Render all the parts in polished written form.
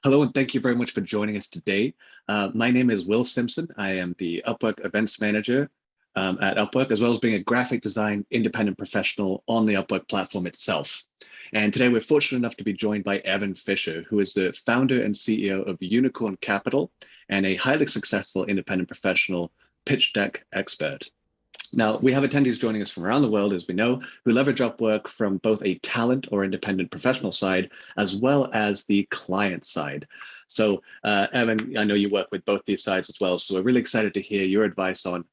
Hello, and thank you very much for joining us today. My name is Will Simpson. I am the Upwork Events Manager at Upwork, as well as being a graphic design independent professional on the Upwork platform itself. And today we're fortunate enough to be joined by Evan Fisher, who is the founder and CEO of Unicorn Capital and a highly successful independent professional pitch deck expert. Now, we have attendees joining us from around the world, as we know, who leverage Upwork from both a talent or independent professional side, as well as the client side. So, Evan, I know you work with both these sides as well. So we're really excited to hear your advice on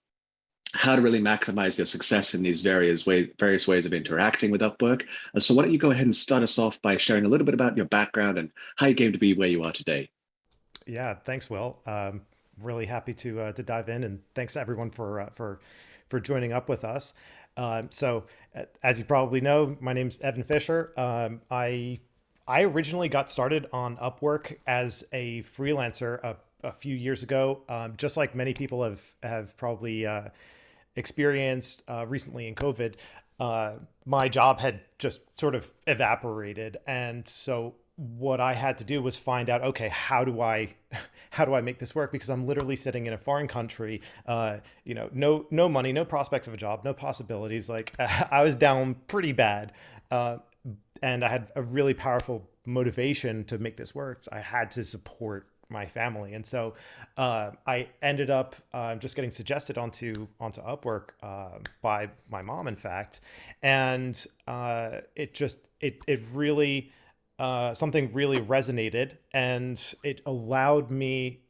how to really maximize your success in these various ways of interacting with Upwork. So why don't you go ahead and start us off by sharing a little bit about your background and how you came to be where you are today? Yeah, thanks, Will. Really happy to dive in, and thanks everyone for joining up with us. As you probably know, my name's Evan Fisher. I originally got started on Upwork as a freelancer a few years ago, just like many people have probably experienced recently in COVID. My job had just sort of evaporated, and so what I had to do was find out, okay, how do I make this work? Because I'm literally sitting in a foreign country, no money, no prospects of a job, no possibilities. Like I was down pretty bad, and I had a really powerful motivation to make this work. I had to support my family, and so I ended up just getting suggested onto Upwork by my mom, in fact, and it really something really resonated, and it allowed me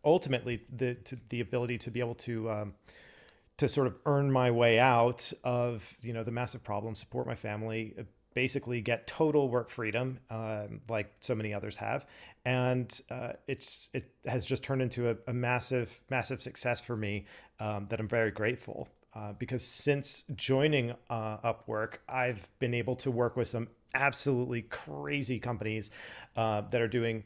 ultimately the ability to be able to sort of earn my way out of the massive problem, support my family, basically get total work freedom, like so many others have, and it has just turned into a massive success for me, that I'm very grateful. Because since joining Upwork, I've been able to work with some absolutely crazy companies that are doing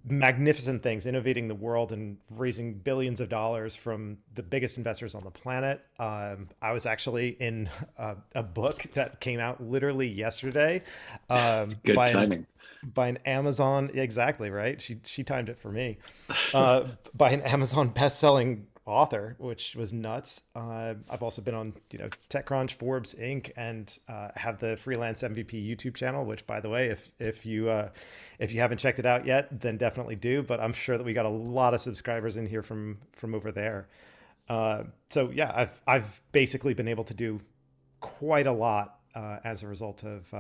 magnificent things, innovating the world and raising billions of dollars from the biggest investors on the planet. I was actually in a book that came out literally yesterday, Good by an timing. Amazon. Exactly right. She timed it for me. By an Amazon best-selling author, which was nuts. I've also been on, TechCrunch, Forbes, Inc., and have the Freelance MVP YouTube channel. Which, by the way, if you haven't checked it out yet, then definitely do. But I'm sure that we got a lot of subscribers in here from over there. So yeah, I've basically been able to do quite a lot as a result of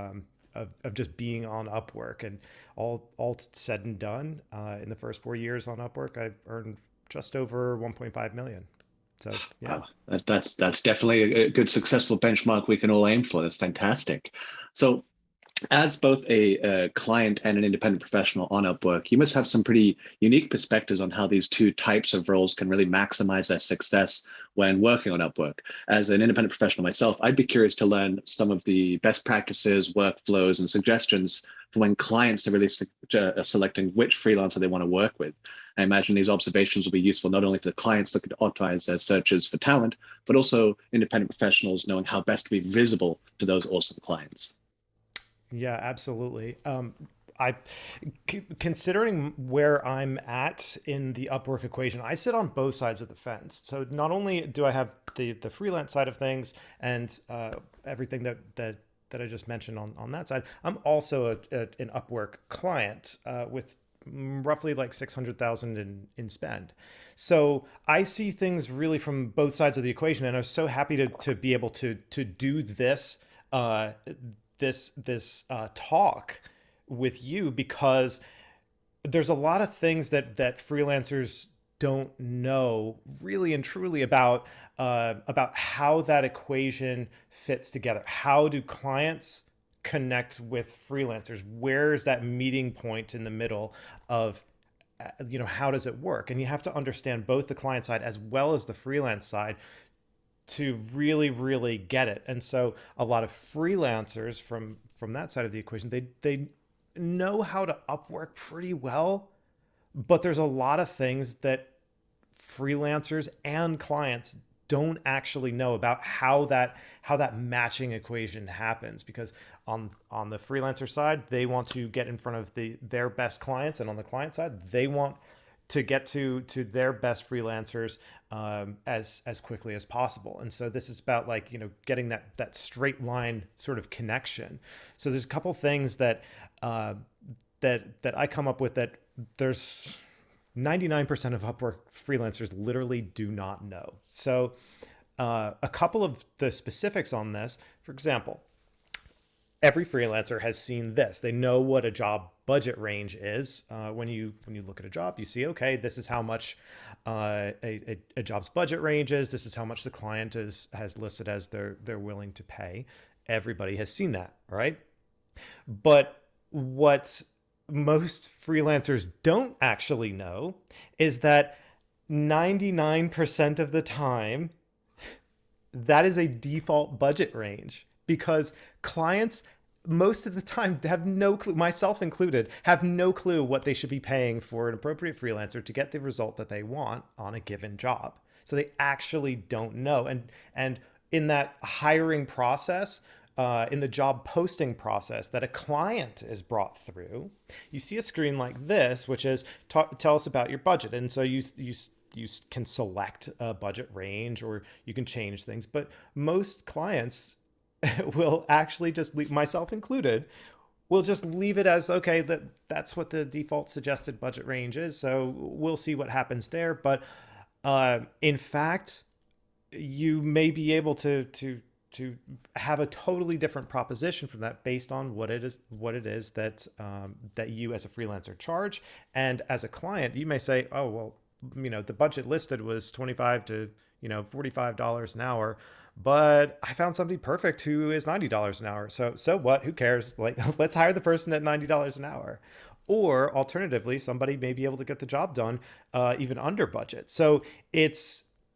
just being on Upwork, and all said and done, in the first 4 years on Upwork, I earned just over 1.5 million. So yeah. Wow, that's definitely a good successful benchmark we can all aim for. That's fantastic. So, as both a client and an independent professional on Upwork, you must have some pretty unique perspectives on how these two types of roles can really maximize their success when working on Upwork. As an independent professional myself, I'd be curious to learn some of the best practices, workflows, and suggestions for when clients are really selecting which freelancer they want to work with. I imagine these observations will be useful not only for the clients looking to optimize their searches for talent, but also independent professionals knowing how best to be visible to those awesome clients. Yeah, absolutely. I considering where I'm at in the Upwork equation, I sit on both sides of the fence. So not only do I have the freelance side of things and everything that I just mentioned on that side, I'm also an Upwork client with roughly like 600,000 in spend. So I see things really from both sides of the equation, and I'm so happy to be able to do this uh, this talk with you, because there's a lot of things that freelancers don't know really and truly about how that equation fits together. How do clients connect with freelancers? Where's that meeting point in the middle of, how does it work? And you have to understand both the client side as well as the freelance side to really get it. And so a lot of freelancers from that side of the equation, they know how to Upwork pretty well, but there's a lot of things that freelancers and clients don't actually know about how that matching equation happens, because on the freelancer side, they want to get in front of their best clients, and on the client side, they want to get to their best freelancers as quickly as possible. And so this is about, like, getting that straight line sort of connection. So there's a couple things that that I come up with that there's 99% of Upwork freelancers literally do not know. So a couple of the specifics on this, for example, every freelancer has seen this. They know what a job budget range is. When you look at a job, you see, okay, this is how much a job's budget range is. This is how much the client has listed as they're willing to pay. Everybody has seen that, right? But what most freelancers don't actually know is that 99% of the time, that is a default budget range, because clients most of the time have no clue, myself included, have no clue what they should be paying for an appropriate freelancer to get the result that they want on a given job. So they actually don't know. And in that hiring process, in the job posting process that a client is brought through, you see a screen like this, which is tell us about your budget. And so you can select a budget range, or you can change things. But most clients will actually just leave, myself included, will just leave it as, okay, that's what the default suggested budget range is. So we'll see what happens there. But in fact, you may be able to have a totally different proposition from that, based on what it is that that you as a freelancer charge. And as a client, you may say, oh, well, the budget listed was $25 to $45 an hour, but I found somebody perfect who is $90 an hour. So what? Who cares? Like, let's hire the person at $90 an hour. Or alternatively, somebody may be able to get the job done even under budget. So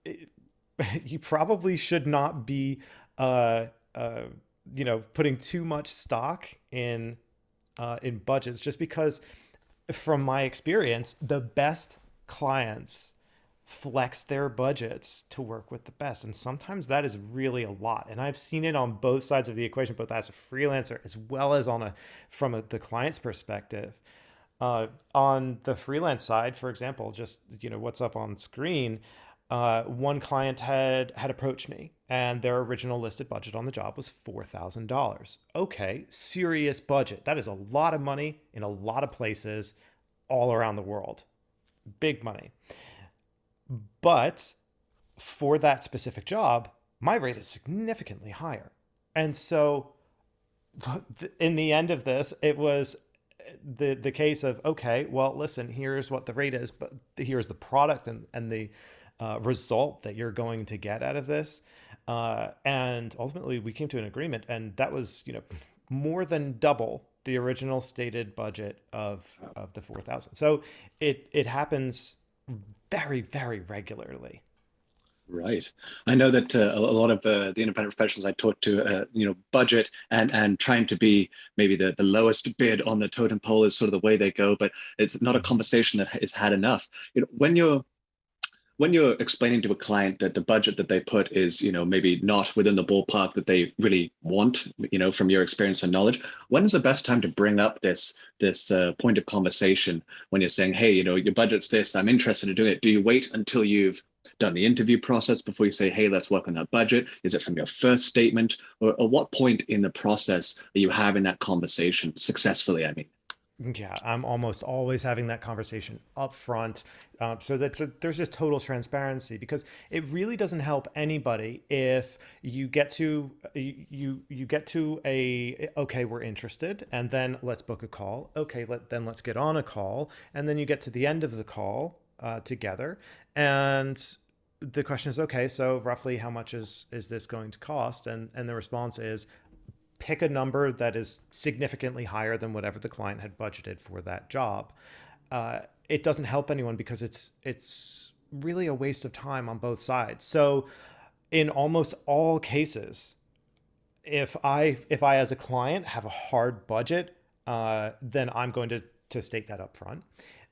you probably should not be putting too much stock in budgets, just because from my experience, the best clients flex their budgets to work with the best. And sometimes that is really a lot. And I've seen it on both sides of the equation, both as a freelancer as well as from the client's perspective. On the freelance side, for example, just what's up on screen, one client had approached me, and their original listed budget on the job was $4,000. Okay, serious budget. That is a lot of money in a lot of places all around the world. Big money. But for that specific job, my rate is significantly higher. And so in the end of this, it was the case of, okay, well, listen, here's what the rate is, but here's the product and the result that you're going to get out of this. And ultimately we came to an agreement, and that was, more than double the original stated budget of the 4,000. So it happens very, very regularly. Right. I know that a lot of the independent professionals I talk to, budget and trying to be maybe the lowest bid on the totem pole is sort of the way they go, but it's not a conversation that is had enough. When you're explaining to a client that the budget that they put is, maybe not within the ballpark that they really want, from your experience and knowledge, when is the best time to bring up this point of conversation when you're saying, hey, your budget's this, I'm interested in doing it? Do you wait until you've done the interview process before you say, hey, let's work on that budget? Is it from your first statement, or what point in the process are you having that conversation successfully? I mean. Yeah, I'm almost always having that conversation up front, so that there's just total transparency, because it really doesn't help anybody if you get to you get to a, okay, we're interested, and then let's book a call. Okay, then let's get on a call, and then you get to the end of the call together, and the question is, okay, so roughly how much is this going to cost? And the response is, pick a number that is significantly higher than whatever the client had budgeted for that job. It doesn't help anyone, because it's really a waste of time on both sides. So in almost all cases, if I as a client have a hard budget, then I'm going to to state that up front.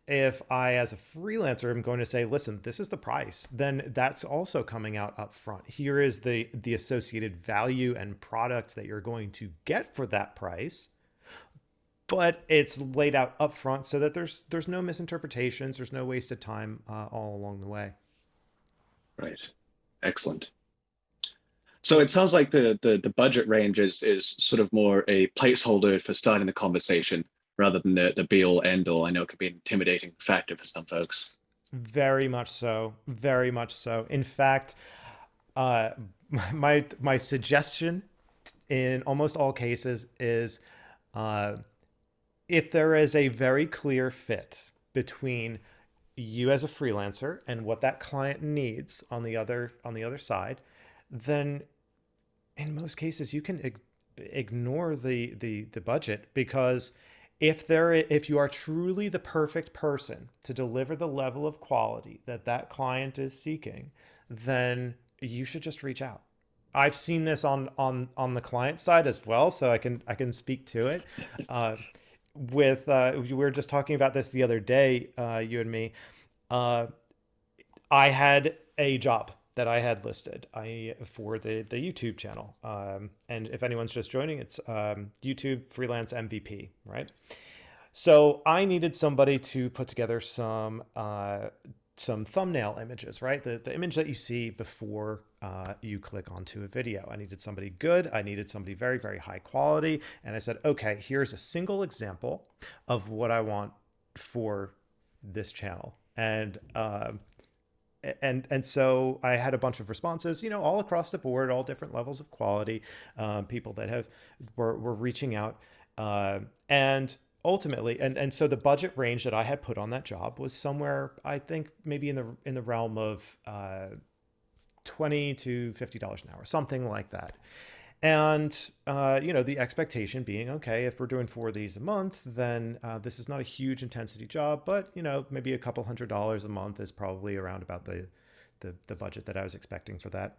If I, as a freelancer, am going to say, listen, this is the price, then that's also coming out up front. Here is the associated value and products that you're going to get for that price, but it's laid out up front so that there's no misinterpretations, there's no wasted time all along the way. Right. Excellent. So it sounds like the budget range is sort of more a placeholder for starting the conversation rather than the be all end all. I know it could be an intimidating factor for some folks. Very much so. Very much so. In fact, uh, my suggestion in almost all cases is uh, if there is a very clear fit between you as a freelancer and what that client needs on the other side, then in most cases you can ignore the budget, because if you are truly the perfect person to deliver the level of quality that that client is seeking, then you should just reach out. I've seen this on the client side as well, so I can speak to it. Uh, we were just talking about this the other day, you and me. Uh, I had a job that I had listed for the YouTube channel. And if anyone's just joining, it's YouTube Freelance MVP, right? So I needed somebody to put together some thumbnail images, right? The image that you see before you click onto a video. I needed somebody good. I needed somebody very, very high quality. And I said, okay, here's a single example of what I want for this channel. And so I had a bunch of responses, all across the board, all different levels of quality, people that were reaching out, and ultimately, and so the budget range that I had put on that job was somewhere, I think, maybe in the realm of $20 to $50 an hour, something like that. And, the expectation being, okay, if we're doing 4 of these a month, then this is not a huge intensity job, but, maybe a couple $100 a month is probably around about the budget that I was expecting for that.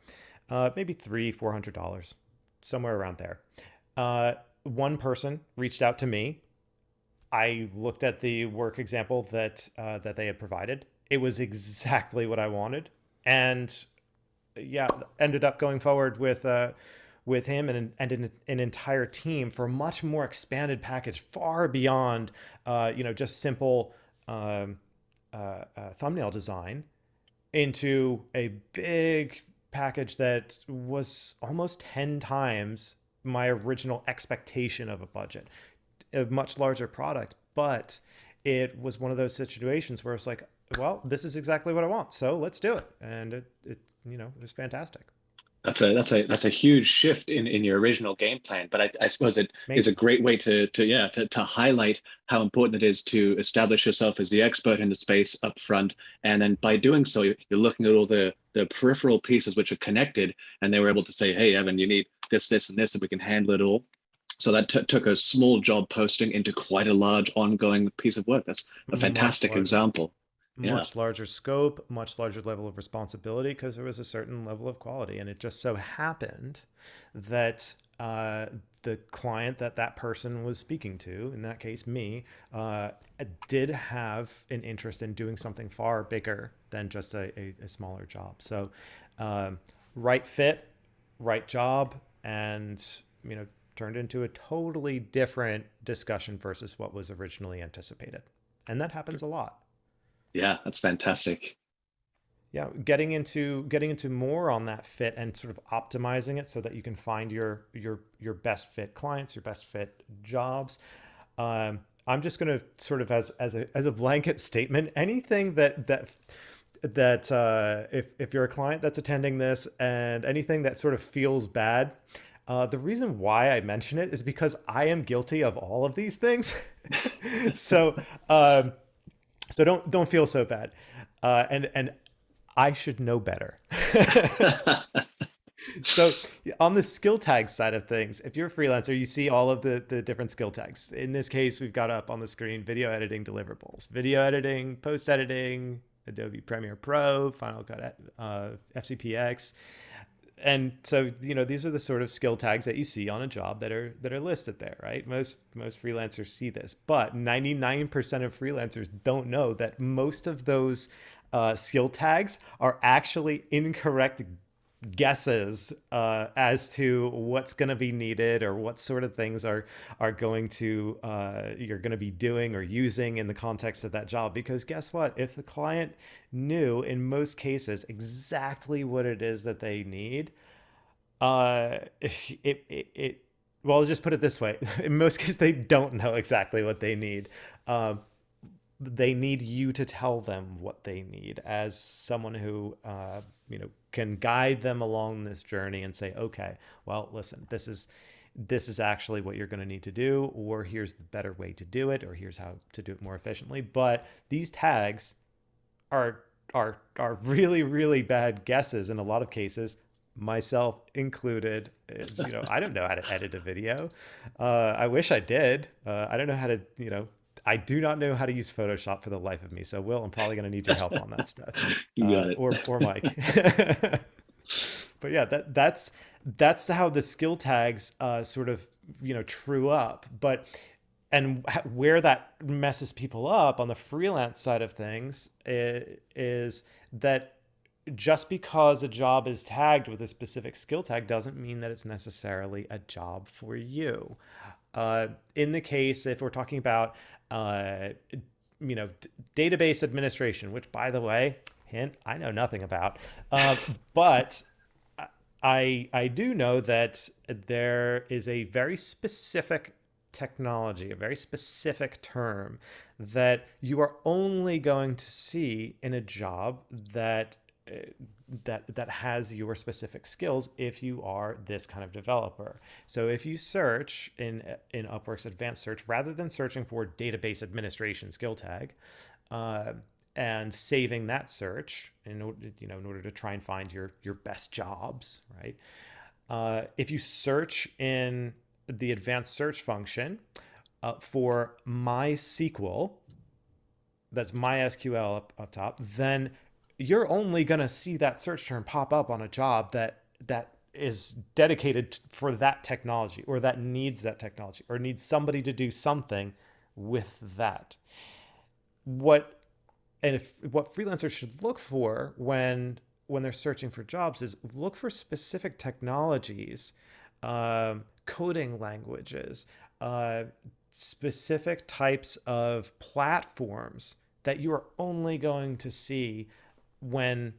Maybe $300-400, somewhere around there. One person reached out to me. I looked at the work example that they had provided. It was exactly what I wanted. And yeah, ended up going forward with him and an entire team for a much more expanded package, far beyond, just simple thumbnail design, into a big package that was almost 10 times my original expectation of a budget, a much larger product. But it was one of those situations where it's like, well, this is exactly what I want, so let's do it. And it was fantastic. That's a huge shift in your original game plan, but I suppose it is a Major. great way to highlight how important it is to establish yourself as the expert in the space up front, and then by doing so, you're looking at all the peripheral pieces which are connected, and they were able to say, hey, Evan, you need this, and this, and we can handle it all. So that took a small job posting into quite a large ongoing piece of work. That's a Much fantastic larger. example. Yeah. Much larger scope, much larger level of responsibility, because there was a certain level of quality. And it just so happened that the client that person was speaking to, in that case, me, did have an interest in doing something far bigger than just a smaller job. So right fit, right job, and, turned into a totally different discussion versus what was originally anticipated. And that happens a lot. Yeah, that's fantastic. Yeah, getting into more on that fit and sort of optimizing it so that you can find your best fit clients, your best fit jobs. I'm just going to sort of as a blanket statement, anything that if you're a client that's attending this, and anything that sort of feels bad, the reason why I mention it is because I am guilty of all of these things. So. So don't feel so bad, and I should know better. So on the skill tag side of things, if you're a freelancer, you see all of the different skill tags. In this case, we've got up on the screen video editing deliverables, video editing, post editing, Adobe Premiere Pro, Final Cut, FCPX. And so, these are the sort of skill tags that you see on a job that are listed there, right? Most freelancers see this, but 99% of freelancers don't know that most of those skill tags are actually incorrect guesses as to what's going to be needed, or what sort of things are going to you're going to be doing or using in the context of that job. Because guess what? If the client knew in most cases exactly what it is that they need, it well, I'll just put it this way: in most cases, they don't know exactly what they need. They need you to tell them what they need, as someone who can guide them along this journey and say, okay, well, listen, this is actually what you're going to need to do, or here's the better way to do it, or here's how to do it more efficiently. But these tags are really, really bad guesses in a lot of cases, myself included. I don't know how to edit a video. I wish I did. I don't know how to, I do not know how to use Photoshop for the life of me. So, Will, I'm probably going to need your help on that stuff, You got it. or Mike. But yeah, that's how the skill tags sort of true up. But and where that messes people up on the freelance side of things is that just because a job is tagged with a specific skill tag doesn't mean that it's necessarily a job for you. In the case, if we're talking about, database administration, which, by the way, hint, I know nothing about, but I do know that there is a very specific technology, a very specific term that you are only going to see in a job that has your specific skills if you are this kind of developer. So if you search in Upwork's advanced search, rather than searching for database administration skill tag, and saving that search in order to try and find your best jobs, right? If you search in the advanced search function for MySQL, that's MySQL up top, then you're only going to see that search term pop up on a job that is dedicated for that technology, or that needs that technology, or needs somebody to do something with that. What freelancers should look for when they're searching for jobs is look for specific technologies, coding languages, specific types of platforms that you are only going to see when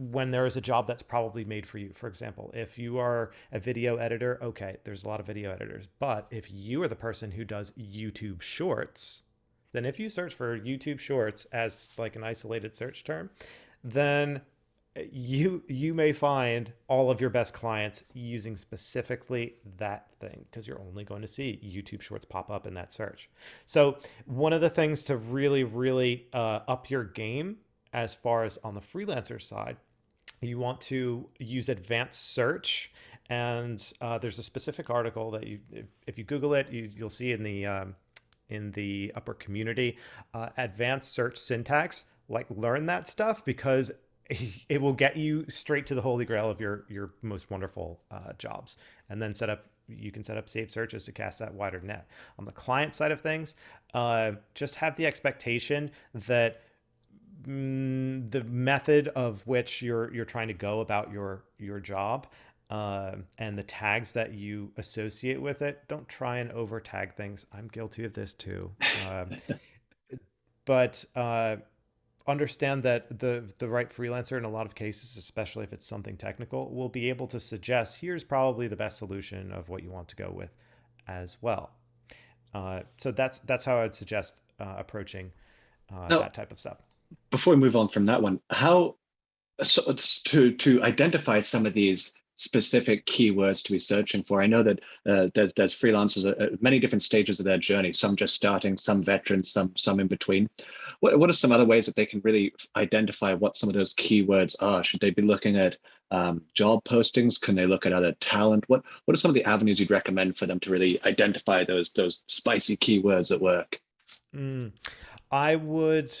there is a job that's probably made for you. For example, if you are a video editor, okay, there's a lot of video editors. But if you are the person who does YouTube Shorts, then if you search for YouTube Shorts as like an isolated search term, then you may find all of your best clients using specifically that thing, because you're only going to see YouTube Shorts pop up in that search. So one of the things to really, really up your game as far as on the freelancer side, you want to use advanced search. And there's a specific article that if you Google it, you'll see in the Upwork community, advanced search syntax. Like, learn that stuff, because it will get you straight to the holy grail of your most wonderful jobs. And then you can set up saved searches to cast that wider net. On the client side of things, just have the expectation that the method of which you're trying to go about your job, and the tags that you associate with it, don't try and over tag things. I'm guilty of this too. But understand that the right freelancer in a lot of cases, especially if it's something technical, will be able to suggest here's probably the best solution of what you want to go with as well. So that's how I would suggest approaching Now, that type of stuff. before we move on from that one, how so it's to identify some of these specific keywords to be searching for? I know that there's freelancers at many different stages of their journey. Some just starting, some veterans, some in between. What are some other ways that they can really identify what some of those keywords are? Should they be looking at job postings? Can they look at other talent? What are some of the avenues you'd recommend for them to really identify those spicy keywords at work? Mm. I would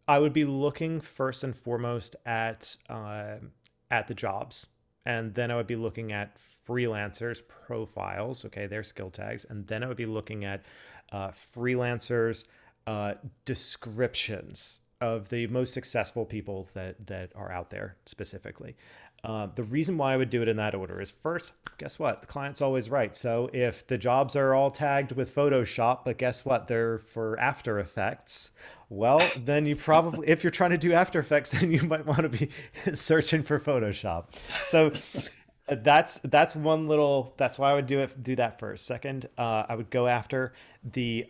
I would be looking first and foremost at the jobs. and then I would be looking at freelancers profiles, okay, their skill tags, and then I would be looking at freelancers descriptions of the most successful people that are out there specifically. The reason why I would do it in that order is, first, guess what? The client's always right. So if the jobs are all tagged with Photoshop, but guess what? They're for After Effects. Well, then you probably, if you're trying to do After Effects, then you might want to be searching for Photoshop. So that's one little, that's why I would do that first. Second, I would go after the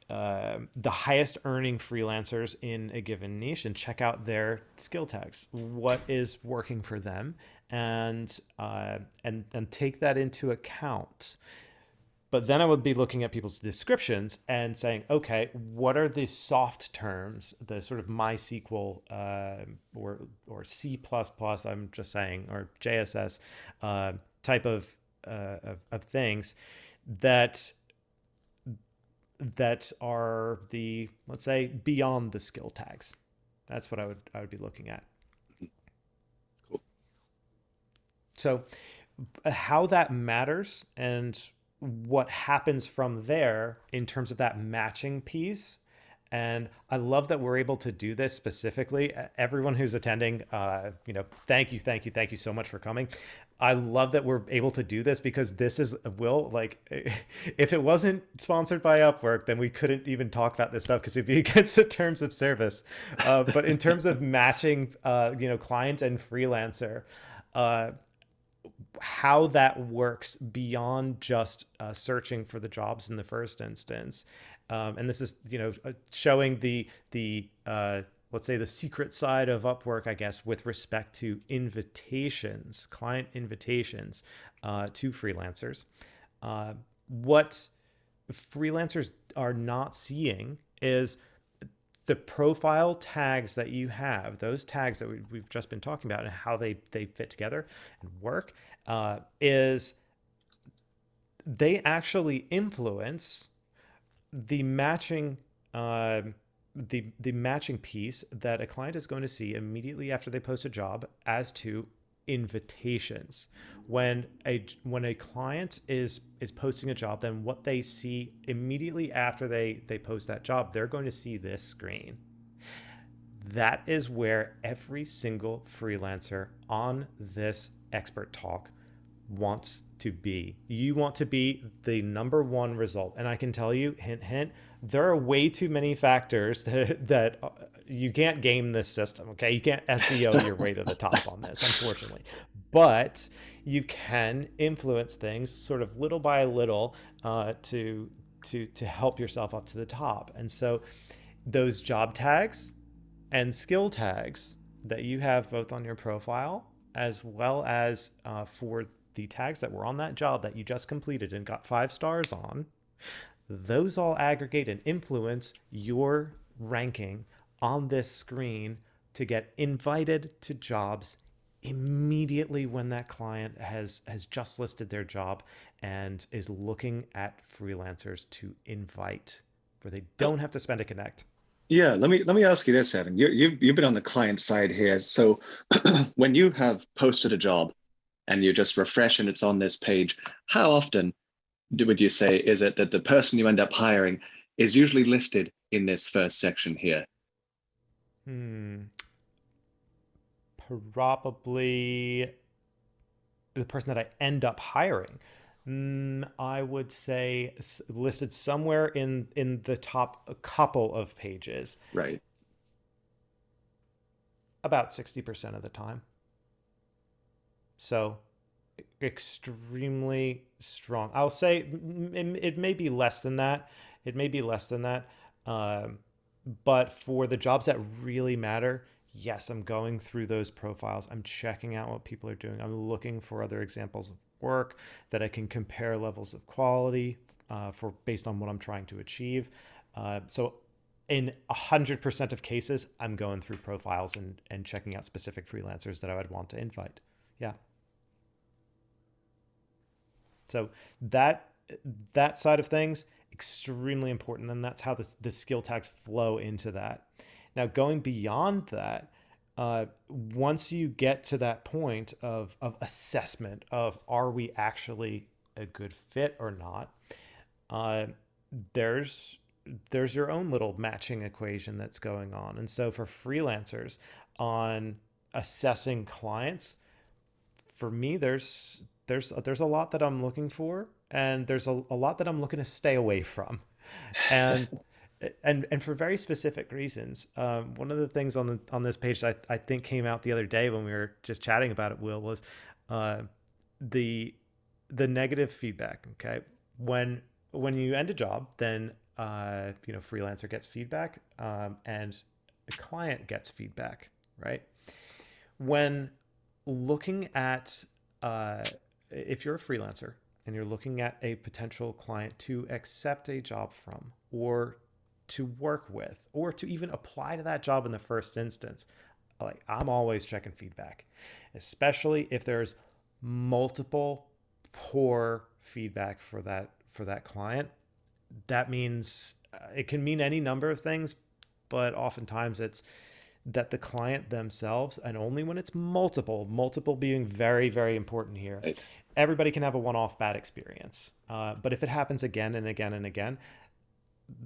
the highest earning freelancers in a given niche and check out their skill tags. What is working for them, and take that into account. But then I would be looking at people's descriptions and saying, okay, what are the soft terms, the sort of MySQL or C++, I'm just saying, or JSS type of things that are the, let's say, beyond the skill tags. That's what I would be looking at. Cool. So how that matters and what happens from there in terms of that matching piece. And I love that we're able to do this specifically. Everyone who's attending, thank you so much for coming. I love that we're able to do this because this is, Will, like, if it wasn't sponsored by Upwork, then we couldn't even talk about this stuff because it'd be against the terms of service. But in terms of matching, client and freelancer, how that works beyond just searching for the jobs in the first instance. And this is, showing the let's say the secret side of Upwork, I guess, with respect to invitations, client invitations to freelancers. What freelancers are not seeing is the profile tags that you have, those tags that we've just been talking about and how they fit together and work, is they actually influence the matching the matching piece that a client is going to see immediately after they post a job as to invitations. When a client is posting a job, then what they see immediately after they post that job, they're going to see this screen. That is where every single freelancer on this expert talk wants to be. You want to be the number one result. And I can tell you, hint, hint, there are way too many factors that you can't game this system. Okay. You can't SEO your way to the top on this, unfortunately, but you can influence things sort of little by little, to help yourself up to the top. And so those job tags and skill tags that you have both on your profile, as well as for the tags that were on that job that you just completed and got 5 stars on, those all aggregate and influence your ranking on this screen to get invited to jobs immediately when that client has just listed their job and is looking at freelancers to invite, where they don't have to spend a connect. Yeah, let me ask you this, Evan. You've been on the client side here. So when you have posted a job and you just refresh and it's on this page, how often would you say is it that the person you end up hiring is usually listed in this first section here? Probably the person that I end up hiring. I would say listed somewhere in the top couple of pages. Right. About 60% of the time. So extremely strong. I'll say it may be less than that. But for the jobs that really matter, yes, I'm going through those profiles. I'm checking out what people are doing. I'm looking for other examples of work that I can compare levels of quality for based on what I'm trying to achieve. So in 100% of cases, I'm going through profiles and checking out specific freelancers that I would want to invite. Yeah. So that side of things, extremely important. And that's how the skill tags flow into that. Now, going beyond that, Once you get to that point of assessment of are we actually a good fit or not, uh, there's there's your own little matching equation that's going on. And so for freelancers on assessing clients, for me, there's a lot that I'm looking for, and there's a lot that I'm looking to stay away from, and and for very specific reasons. One of the things on this page that I think came out the other day when we were just chatting about it, Will, was uh, the the negative feedback. Okay, when you end a job, then freelancer gets feedback, and the client gets feedback, right? When looking at if you're a freelancer and you're looking at a potential client to accept a job from, or to work with, or to even apply to that job in the first instance, like I'm always checking feedback, especially if there's multiple poor feedback for that client. That means it can mean any number of things, but oftentimes it's that the client themselves, and only when it's multiple being very, very important here. Right. Everybody can have a one-off bad experience. But if it happens again and again and again,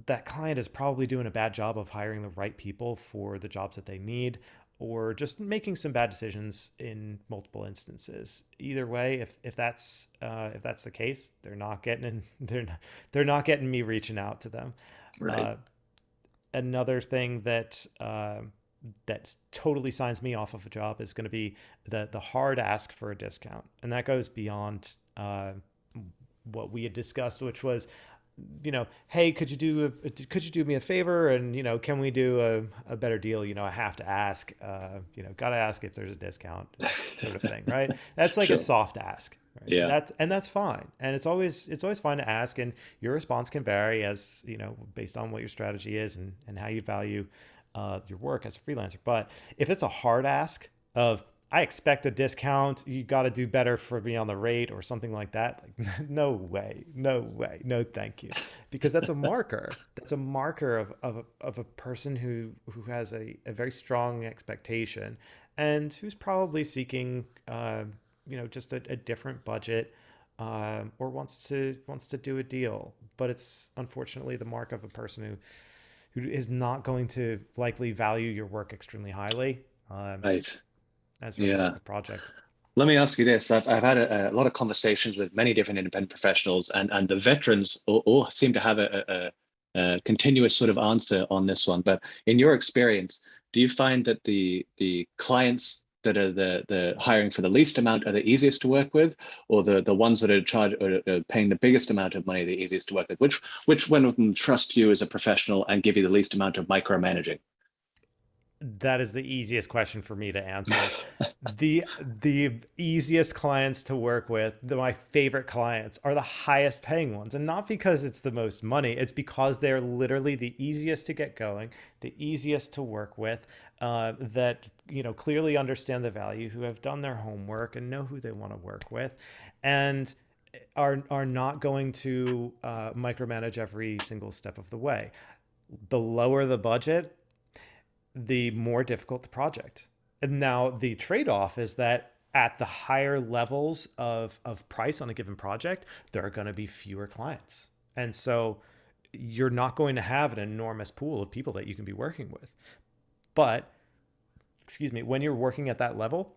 that client is probably doing a bad job of hiring the right people for the jobs that they need, or just making some bad decisions in multiple instances. Either way, if that's the case, they're not getting in, they're not getting me reaching out to them. Right. Uh, Another thing that that totally signs me off of a job is going to be the hard ask for a discount, and that goes beyond what we had discussed, which was, hey, could you do me a favor, and can we do a better deal? I have to ask, gotta ask if there's a discount, sort of thing, right? That's like a Sure. soft ask, right? Yeah. That's fine, and it's always fine to ask, and your response can vary as based on what your strategy is and how you value your work as a freelancer. But if it's a hard ask of, I expect a discount, you got to do better for me on the rate or something like that, like no way, no thank you, because that's a marker. That's a marker of a person who has a very strong expectation, and who's probably seeking just a different budget, or wants to do a deal. But it's unfortunately the mark of a person who is not going to likely value your work extremely highly, Right. as a result Yeah. of the project. Let me ask you this. I've had a lot of conversations with many different independent professionals, and the veterans all seem to have a continuous sort of answer on this one. But in your experience, do you find that the clients that are the hiring for the least amount are the easiest to work with, or the ones that are charge or are paying the biggest amount of money the easiest to work with? Which one of them trust you as a professional and give you the least amount of micromanaging? That is the easiest question for me to answer. The easiest clients to work with, my favorite clients, are the highest paying ones, and not because it's the most money. It's because they're literally the easiest to get going, the easiest to work with, that clearly understand the value, who have done their homework and know who they want to work with, and are not going to micromanage every single step of the way. The lower the budget, the more difficult the project. And now the trade-off is that at the higher levels of price on a given project, there are going to be fewer clients. And so you're not going to have an enormous pool of people that you can be working with. But, excuse me, when you're working at that level,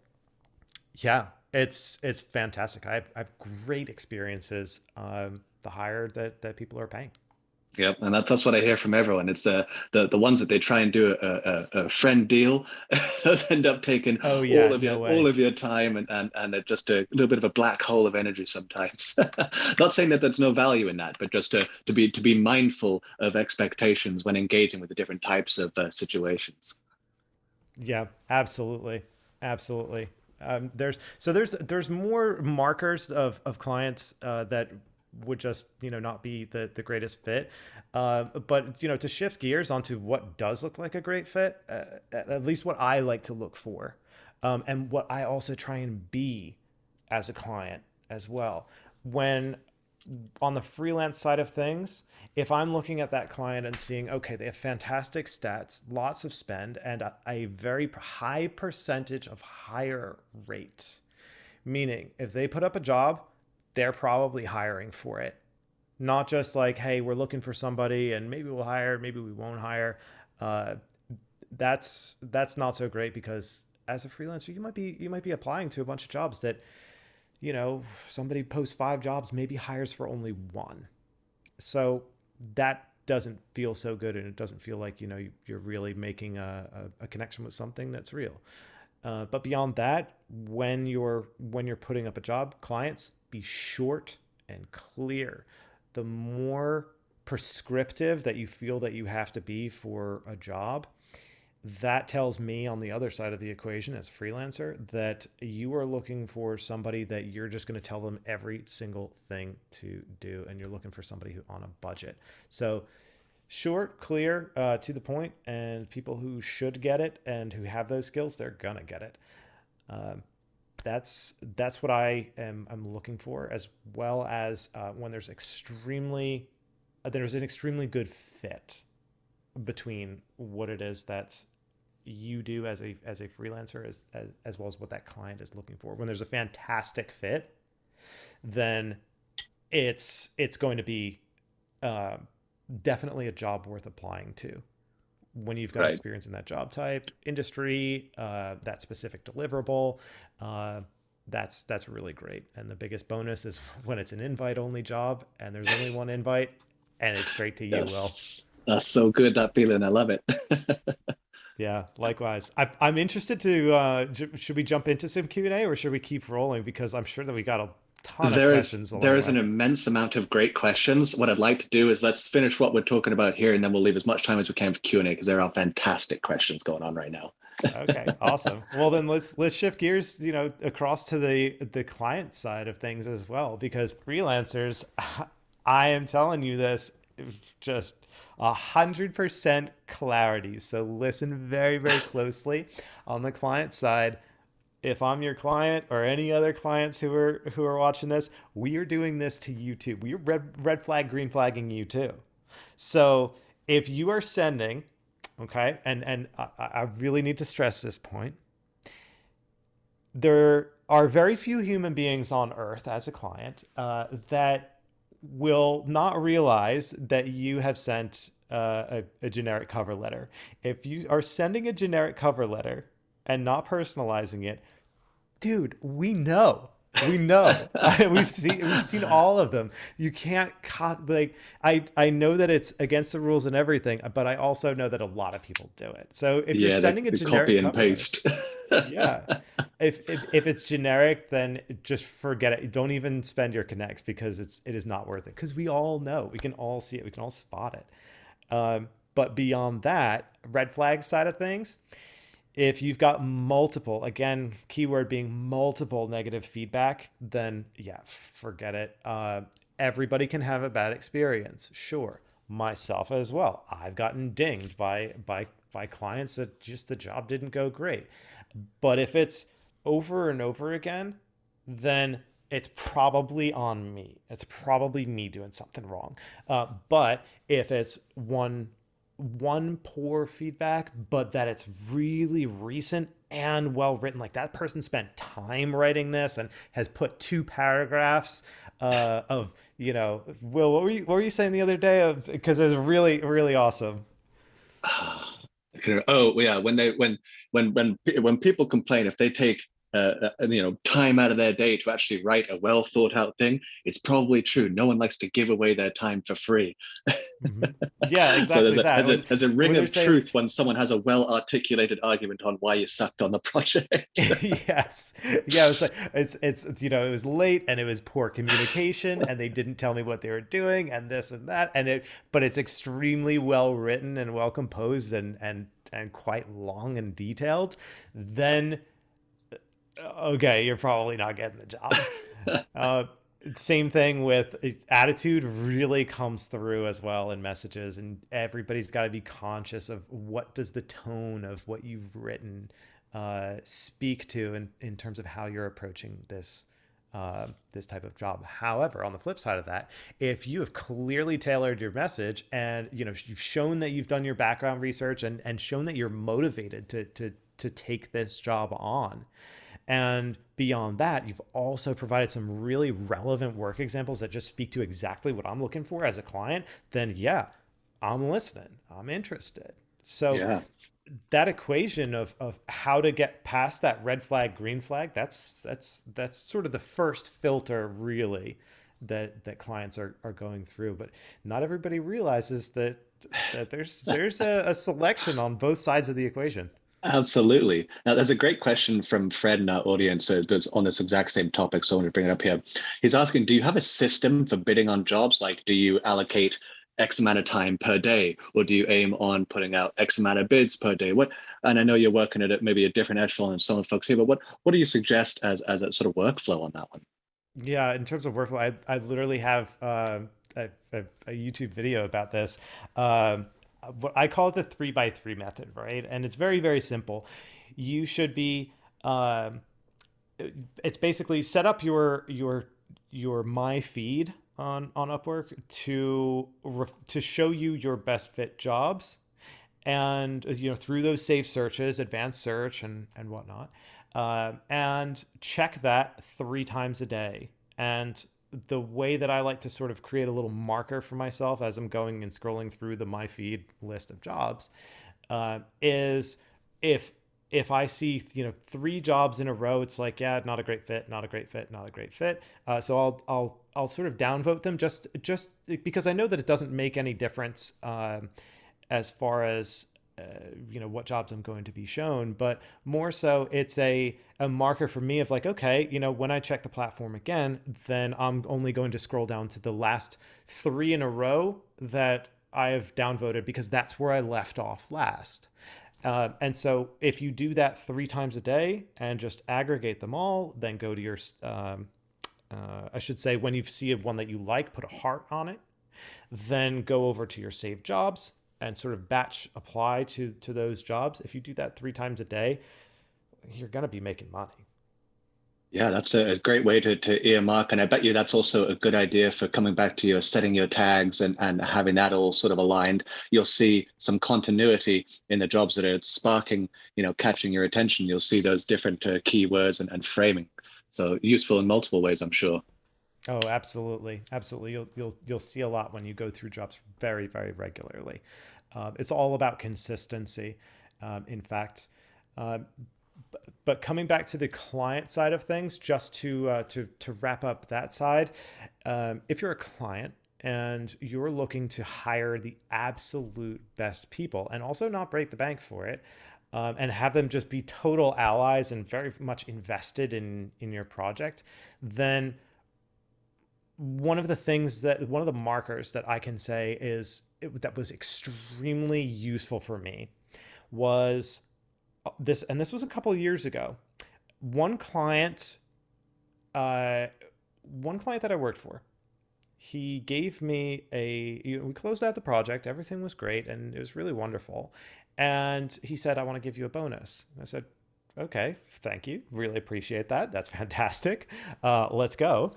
yeah, it's fantastic. I have great experiences, the higher that people are paying. Yep, and that's what I hear from everyone. It's the ones that they try and do a friend deal, those end up taking Oh yeah, no all way. of your time, and it's just a little bit of a black hole of energy sometimes. Not saying that there's no value in that, but just to be mindful of expectations when engaging with the different types of situations. Yeah, absolutely. Absolutely. There's more markers of clients that would just not be the greatest fit, but to shift gears onto what does look like a great fit, at least what I like to look for, and what I also try and be as a client as well. When on the freelance side of things, if I'm looking at that client and seeing, okay, they have fantastic stats, lots of spend, and a very high percentage of hire rate, meaning if they put up a job, they're probably hiring for it. Not just like, hey, we're looking for somebody and maybe we'll hire, maybe we won't hire. Uh, that's not so great, because as a freelancer, you might be applying to a bunch of jobs that, somebody posts 5 jobs, maybe hires for only one. So that doesn't feel so good, and it doesn't feel like you're really making a connection with something that's real. But beyond that, when you're putting up a job, clients, be short and clear. The more prescriptive that you feel that you have to be for a job, that tells me on the other side of the equation as a freelancer that you are looking for somebody that you're just going to tell them every single thing to do, and you're looking for somebody who on a budget. So short, clear, to the point, and people who should get it and who have those skills, they're gonna get it. Um, that's what I'm looking for, as well as when there's an extremely good fit between what it is that you do as a freelancer, as well as what that client is looking for. When there's a fantastic fit, then it's going to be uh, definitely a job worth applying to. When you've got Right. experience in that job type, industry, that specific deliverable, uh, that's really great. And the biggest bonus is when it's an invite only job and there's only one invite and it's straight to you, Will. Yes. That's so good, that feeling. I love it. Yeah, likewise. I'm interested to, should we jump into some Q&A, or should we keep rolling? Because I'm sure that we got a ton of There is questions along there the is way. an immense amount of great questions. What I'd like to do is let's finish what we're talking about here, and then we'll leave as much time as we can for Q&A, because there are fantastic questions going on right now. Okay, awesome. Well, then let's shift gears, across to the client side of things as well, because freelancers, I am telling you this, just 100% clarity. So listen very, very closely. On the client side, if I'm your client or any other clients who are watching this, we are doing this to you too. We are red flag, green flagging you too. So if you are sending, okay, and I really need to stress this point, there are very few human beings on earth as a client that will not realize that you have sent a generic cover letter. If you are sending a generic cover letter and not personalizing it, dude, we know we've seen all of them. You can't like, I know that it's against the rules and everything, but I also know that a lot of people do it. So if you're Yeah, sending a the generic copy and cover letter, paste. yeah, if it's generic, then just forget it. Don't even spend your connects, because it is not worth it, because we all know, we can all see it, we can all spot it. But beyond that, red flag side of things, if you've got multiple, again, keyword being multiple, negative feedback, then yeah, forget it. Everybody can have a bad experience, sure. Myself as well. I've gotten dinged by clients that just the job didn't go great. But if it's over and over again, then it's probably on me. It's probably me doing something wrong. But if it's one poor feedback, but that it's really recent and well written, like that person spent time writing this and has put 2 paragraphs of, Will, what were you saying the other day? Of, because it was really, really awesome. Oh yeah, when people complain, if they take time out of their day to actually write a well thought out thing, it's probably true. No one likes to give away their time for free. Hmm. Yeah, So exactly that. there's a ring When they're of saying, truth when someone has a well articulated argument on why you sucked on the project. yes, yeah, it was late and it was poor communication and they didn't tell me what they were doing and this and that, but it's extremely well written and well composed and quite long and detailed. Then okay, you're probably not getting the job. Uh, Same thing with attitude, really comes through as well in messages, and everybody's got to be conscious of what does the tone of what you've written speak to in terms of how you're approaching this type of job. However, on the flip side of that, if you have clearly tailored your message and you've shown that you've done your background research and shown that you're motivated to take this job on, and beyond that, you've also provided some really relevant work examples that just speak to exactly what I'm looking for as a client, then yeah, I'm listening. I'm interested. So Yeah. that equation of how to get past that red flag, green flag, that's sort of the first filter really that clients are going through. But not everybody realizes that there's a selection on both sides of the equation. Absolutely. Now, there's a great question from Fred in our audience that's on this exact same topic. So I want to bring it up here. He's asking, do you have a system for bidding on jobs? Like, do you allocate X amount of time per day, or do you aim on putting out X amount of bids per day? What? And I know you're working at it maybe a different echelon than some folks here, but what do you suggest as a sort of workflow on that one? Yeah, in terms of workflow, I literally have a YouTube video about this. What I call it the 3x3 method, right? And it's very, very simple. You should be, it's basically set up your my feed on Upwork to show you your best fit jobs, and through those safe searches, advanced search and whatnot, and check that 3 times a day. And the way that I like to sort of create a little marker for myself as I'm going and scrolling through the my feed list of jobs, is if I see 3 jobs in a row, it's like, yeah, not a great fit, not a great fit, not a great fit. So I'll sort of downvote them just because I know that it doesn't make any difference as far as what jobs I'm going to be shown, but more so it's a marker for me of like, okay, when I check the platform again, then I'm only going to scroll down to the last 3 in a row that I have downvoted because that's where I left off last. And so if you do that 3 times a day and just aggregate them all, then go to your, I should say, when you see one that you like, put a heart on it, then go over to your saved jobs and sort of batch apply to those jobs. If you do that 3 times a day, you're going to be making money. Yeah, that's a great way to earmark. And I bet you that's also a good idea for coming back to your setting your tags and having that all sort of aligned. You'll see some continuity in the jobs that are sparking, catching your attention. You'll see those different keywords and framing. So useful in multiple ways, I'm sure. Oh, absolutely, absolutely. You'll see a lot when you go through jobs very, very regularly. It's all about consistency, in fact. Um, but coming back to the client side of things, just to wrap up that side, if you're a client and you're looking to hire the absolute best people and also not break the bank for it, and have them just be total allies and very much invested in your project, then one of the markers that I can say that was extremely useful for me was this, and this was a couple of years ago. One client, uh, one client that I worked for, he gave me we closed out the project, everything was great, and it was really wonderful. And he said, "I want to give you a bonus." I said, "Okay, thank you. Really appreciate that. That's fantastic. Let's go."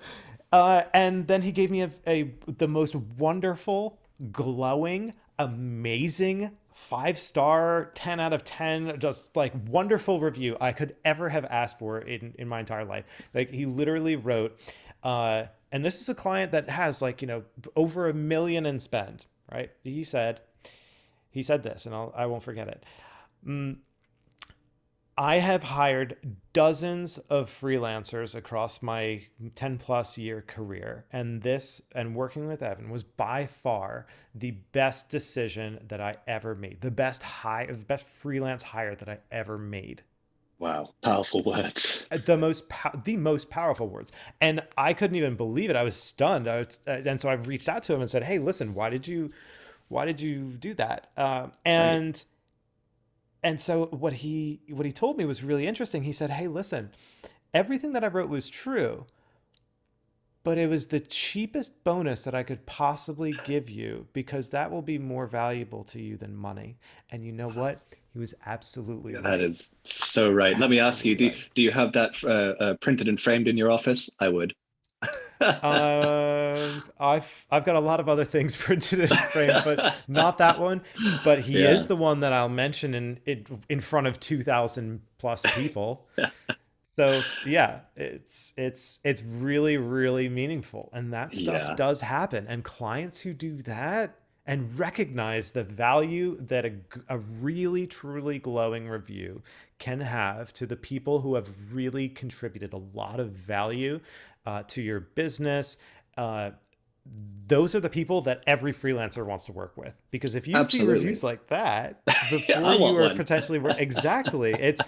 And then he gave me the most wonderful, glowing, amazing 5-star, 10 out of 10, just like wonderful review I could ever have asked for in my entire life. Like he literally wrote, and this is a client that has like, over $1 million in spend, right? He said this, and I won't forget it. I have hired dozens of freelancers across my 10 plus year career, and working with Evan was by far the best decision that I ever made, the best freelance hire that I ever made. Wow, powerful words. The most powerful words, and I couldn't even believe it. I was stunned. And so I reached out to him and said, "Hey, listen, why did you do that?" Right. And so what he told me was really interesting. He said, "Hey, listen, everything that I wrote was true, but it was the cheapest bonus that I could possibly give you because that will be more valuable to you than money. And you know what? He was absolutely Yeah, that right. is so right. Let me ask you, Absolutely do, right. do you have that printed and framed in your office? I would. I've got a lot of other things printed and framed, but not that one. But he is Yeah. the one that I'll mention in front of 2,000 plus people. So yeah, it's really really meaningful, and that stuff Yeah, does happen. And clients who do that and recognize the value that a really truly glowing review can have to the people who have really contributed a lot of value to your business. Uh, those are the people that every freelancer wants to work with, because if you see reviews absolutely. like that Yeah, before I you want are one. potentially exactly, it's,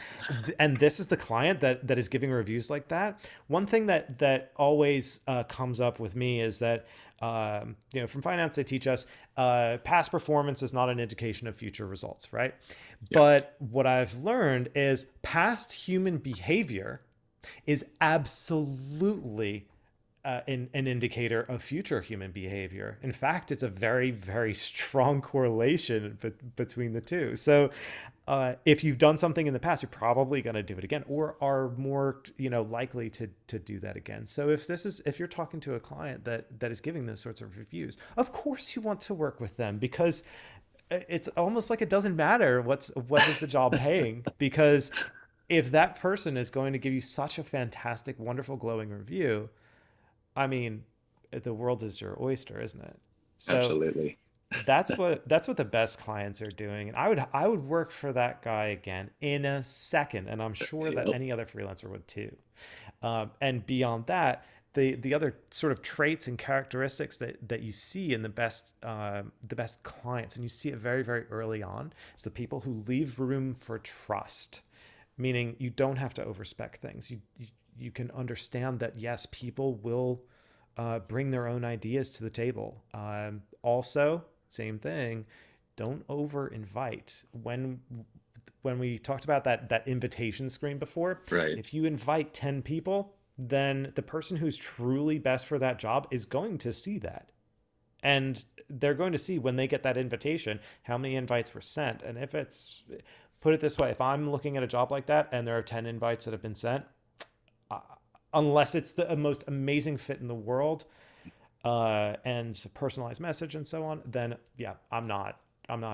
and this is the client that is giving reviews like that. One thing that always comes up with me is that from finance they teach us past performance is not an indication of future results, right? Yeah, But what I've learned is past human behavior is absolutely an indicator of future human behavior. In fact, it's a very, very strong correlation between the two. So, if you've done something in the past, you're probably going to do it again, or are more, likely to do that again. So, if you're talking to a client that is giving those sorts of reviews, of course you want to work with them, because it's almost like it doesn't matter what is the job paying, because if that person is going to give you such a fantastic, wonderful, glowing review, I mean, the world is your oyster, isn't it? So absolutely. that's what the best clients are doing. And I would work for that guy again in a second, and I'm sure that Yep. any other freelancer would too. And beyond that, the other sort of traits and characteristics that you see in the best clients, and you see it very very early on, is the people who leave room for trust. Meaning you don't have to overspec things. You can understand that yes, people will bring their own ideas to the table. Also, same thing. Don't over invite. When we talked about that invitation screen before, Right. if you invite 10 people, then the person who's truly best for that job is going to see that. And they're going to see when they get that invitation how many invites were sent. And if it's, put it this way, if I'm looking at a job like that and there are 10 invites that have been sent, uh, unless it's the most amazing fit in the world, and a personalized message and so on, then yeah, I'm not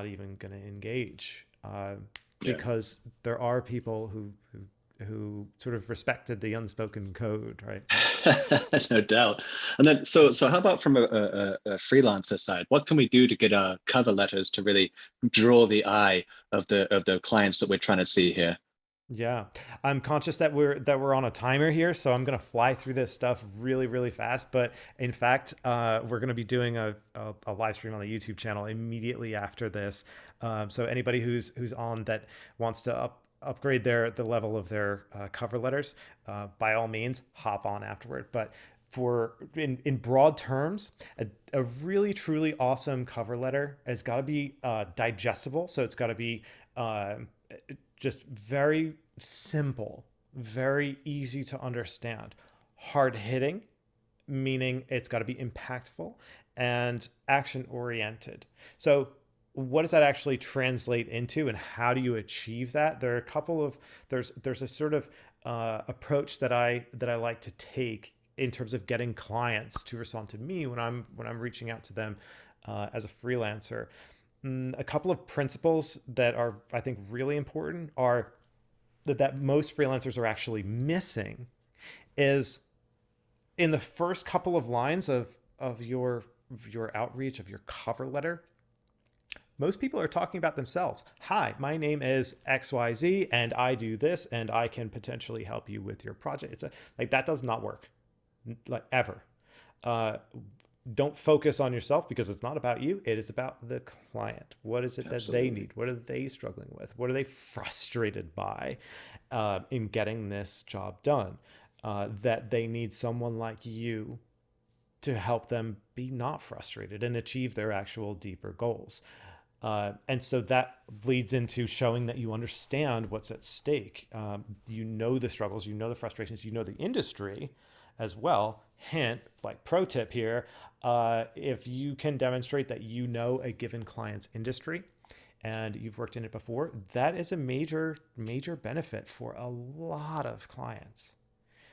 even going to engage, Yeah. because there are people who sort of respected the unspoken code, right? No doubt. And then, so how about from a freelancer side? What can we do to get our cover letters to really draw the eye of the clients that we're trying to see here? Yeah, I'm conscious that we're on a timer here, so I'm gonna fly through this stuff really, really fast. But in fact, we're gonna be doing a live stream on the YouTube channel immediately after this. So anybody who's on that wants to upgrade the level of their cover letters, by all means, hop on afterward. But in broad terms, a really truly awesome cover letter has got to be digestible. So it's got to be just very simple, very easy to understand, hard hitting, meaning it's got to be impactful, and action oriented. So, what does that actually translate into, and how do you achieve that? There are a couple of there's a sort of approach that I like to take in terms of getting clients to respond to me when I'm reaching out to them as a freelancer. A couple of principles that are, I think, really important are that most freelancers are actually missing is in the first couple of lines of your outreach, of your cover letter. Most people are talking about themselves. Hi, my name is XYZ and I do this and I can potentially help you with your project. Like that does not work, like ever. Uh, don't focus on yourself, because it's not about you. It is about the client. What is it that they Absolutely. need? What are they struggling with? What are they frustrated by in getting this job done? That they need someone like you to help them be not frustrated and achieve their actual deeper goals. And so that leads into showing that you understand what's at stake. You know the struggles, you know the frustrations, you know the industry, as well. Hint, like pro tip here, if you can demonstrate that you know a given client's industry and you've worked in it before, that is a major benefit for a lot of clients.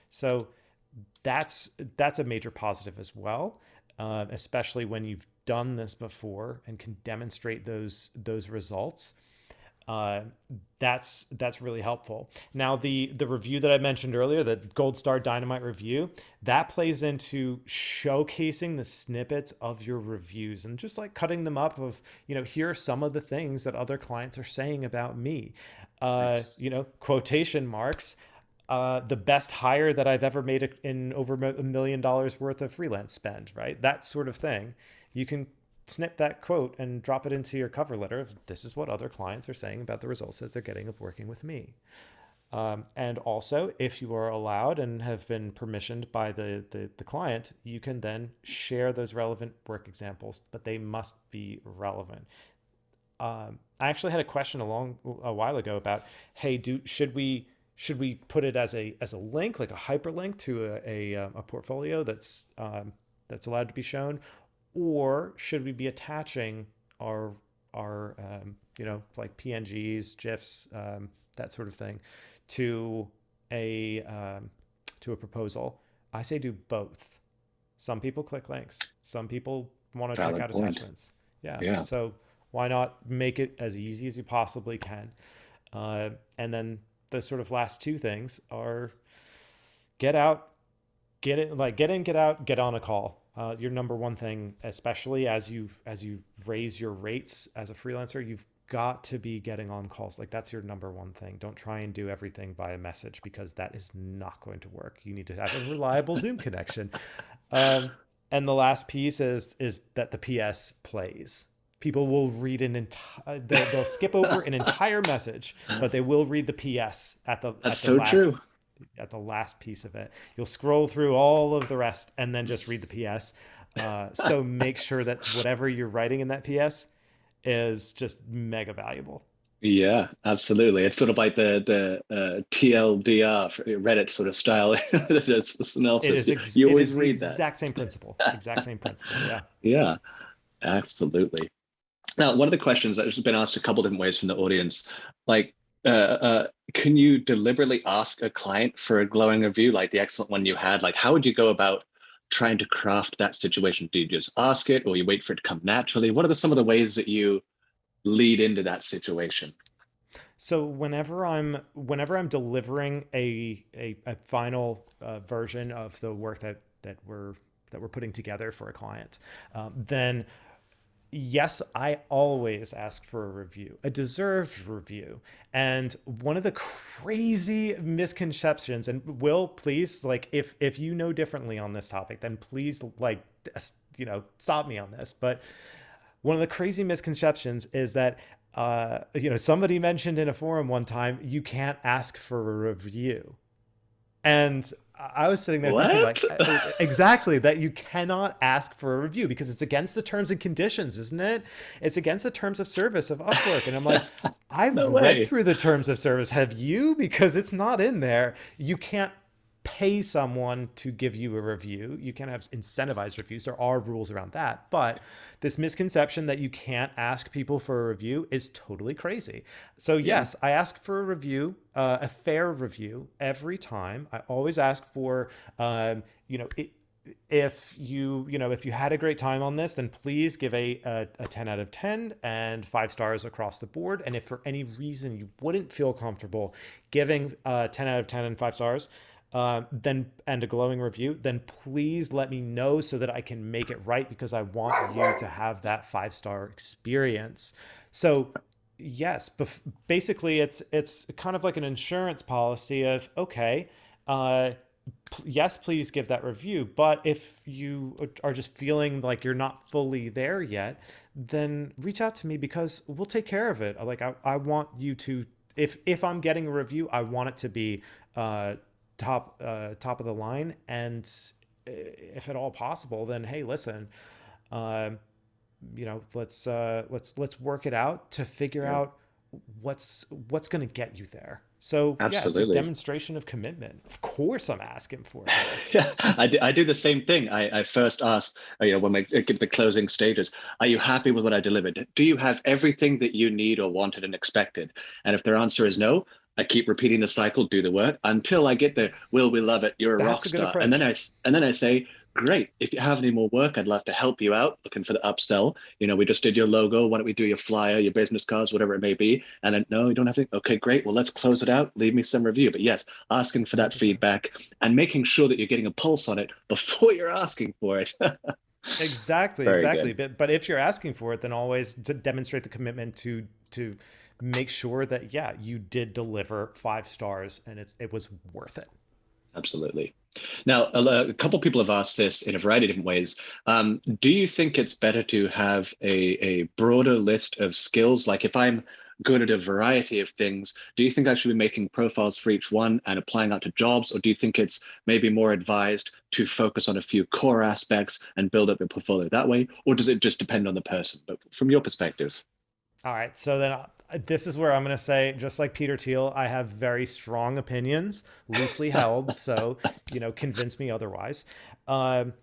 So that's a major positive as well, especially when you've done this before and can demonstrate those results. uh, that's really helpful. Now, the review that I mentioned earlier, the Gold Star Dynamite review, that plays into showcasing the snippets of your reviews and just like cutting them up of, here are some of the things that other clients are saying about me. Nice. Quotation marks. The best hire that I've ever made in over $1 million worth of freelance spend, right? That sort of thing. You can snip that quote and drop it into your cover letter. This is what other clients are saying about the results that they're getting of working with me. And also, if you are allowed and have been permissioned by the client, you can then share those relevant work examples, but they must be relevant. I actually had a question a while ago about, hey, should we put it as a link, like a hyperlink to a portfolio that's allowed to be shown, or should we be attaching our like PNGs, GIFs, that sort of thing, to a to a proposal? I say do both. Some people click links. Some people want to check Valid out point. attachments. Yeah. Yeah. So why not make it as easy as you possibly can? And then the sort of last two things are get out, get it, like get in, get out, get on a call. Your number one thing, especially as you raise your rates as a freelancer, you've got to be getting on calls. Like that's your number one thing. Don't try and do everything by a message, because that is not going to work. You need to have a reliable Zoom connection. And the last piece is that the PS plays. People will read they'll skip over an entire message, but they will read the PS That's so true. at the last piece of it. You'll scroll through all of the rest and then just read the PS. So make sure that whatever you're writing in that PS is just mega valuable. Yeah, absolutely. It's sort of like the TLDR Reddit sort of style. That's the synopsis. You It always is the read that. exact same principle. Exact same principle. Yeah. Yeah, absolutely. Now, one of the questions that has been asked a couple different ways from the audience, like, can you deliberately ask a client for a glowing review, like the excellent one you had? Like, how would you go about trying to craft that situation? Do you just ask it, or you wait for it to come naturally? What are some of the ways that you lead into that situation? So whenever I'm delivering a final version of the work that we're putting together for a client, then yes, I always ask for a review, a deserved review. And one of the crazy misconceptions, and Will, please, like, if you know differently on this topic, then please, like, stop me on this. But one of the crazy misconceptions is that, somebody mentioned in a forum one time, you can't ask for a review. And I was sitting there thinking, What? like, exactly, that you cannot ask for a review because it's against the terms and conditions, isn't it? It's against the terms of service of Upwork. And I'm like, I've No read way. through the terms of service. Have you? Because it's not in there. You can't pay someone to give you a review. You can have incentivized reviews. There are rules around that. But this misconception that you can't ask people for a review is totally crazy. So Yeah. yes, I ask for a review, a fair review every time. I always ask for, um, you know, it, if you had a great time on this, then please give a 10 out of 10 and 5 stars across the board. And if for any reason you wouldn't feel comfortable giving 10 out of 10 and 5 stars, then and a glowing review, then please let me know so that I can make it right, because I want you to have that 5 star experience. So yes, basically it's kind of like an insurance policy of, okay, uh, yes, please give that review. But if you are just feeling like you're not fully there yet, then reach out to me, because we'll take care of it. Like I want you to, if I'm getting a review, I want it to be uh, top of the line. And if at all possible, then hey, listen, uh, let's work it out to figure Yeah. out what's going to get you there. So yeah, it's a Absolutely. demonstration of commitment. Of course I'm asking for it, man. Yeah, I do the same thing. I first ask, when we get the closing stages, are you happy with what I delivered? Do you have everything that you need or wanted and expected? And if their answer is no, I keep repeating the cycle, do the work until I get the will, we love it, you're a rock That's a good star. And then approach. I say, great, if you have any more work, I'd love to help you out, looking for the upsell. We just did your logo. Why don't we do your flyer, your business cards, whatever it may be? And then, no, you don't have to. Okay, great. Well, let's close it out. Leave me some review. But yes, asking for that 100%. feedback and making sure that you're getting a pulse on it before you're asking for it. Exactly, Very exactly. good. But if you're asking for it, then always to demonstrate the commitment to make sure that yeah, you did deliver 5 stars and it was worth it. Absolutely. Now, a couple people have asked this in a variety of different ways. Do you think it's better to have a broader list of skills? Like if I'm good at a variety of things, do you think I should be making profiles for each one and applying out to jobs? Or do you think it's maybe more advised to focus on a few core aspects and build up your portfolio that way? Or does it just depend on the person? But from your perspective. All right, so then this is where I'm going to say, just like Peter Thiel, I have very strong opinions, loosely held. So, convince me otherwise. Um,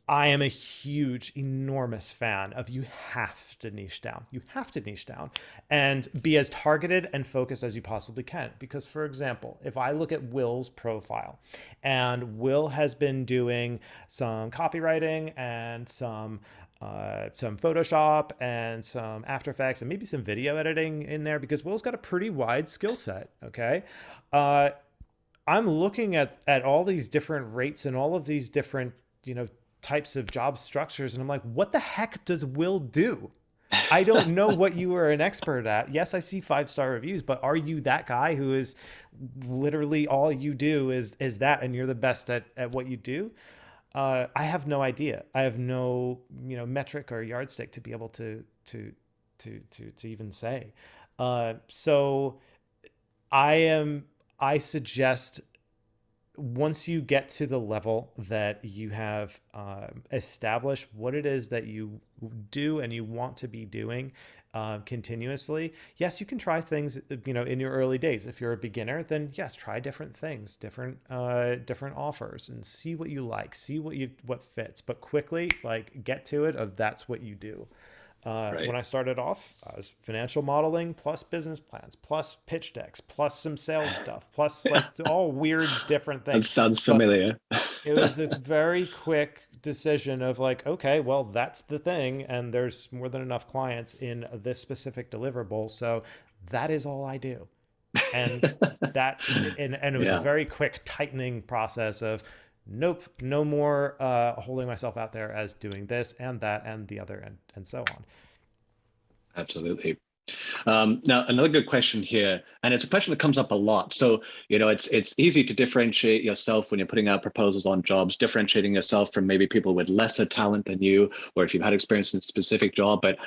I am a huge, enormous fan of you have to niche down. You have to niche down and be as targeted and focused as you possibly can. Because, for example, if I look at Will's profile and Will has been doing some copywriting and some Photoshop and some After Effects and maybe some video editing in there, because Will's got a pretty wide skill set. Okay. I'm looking at all these different rates and all of these different, types of job structures. And I'm like, what the heck does Will do? I don't know what you are an expert at. Yes, I see 5-star reviews, but are you that guy who is literally all you do is that, and you're the best at what you do? I have no idea. I have no, metric or yardstick to be able to even say. So I suggest once you get to the level that you have established what it is that you do and you want to be doing continuously, yes, you can try things, in your early days. If you're a beginner, then yes, try different things, different offers, and see what you like, see what fits. But quickly, like, get to it of that's what you do. Right. When I started off, I was financial modeling plus business plans plus pitch decks plus some sales stuff plus like all weird different That things. sounds But familiar. it was a very quick decision of like, okay, well, that's the thing. And there's more than enough clients in this specific deliverable. So that is all I do. And and it was a Yeah, very quick tightening process of nope, no more holding myself out there as doing this and that and the other and so on. absolutely. Now, another good question here, and it's a question that comes up a lot. So, it's easy to differentiate yourself when you're putting out proposals on jobs, differentiating yourself from maybe people with lesser talent than you, or if you've had experience in a specific job. But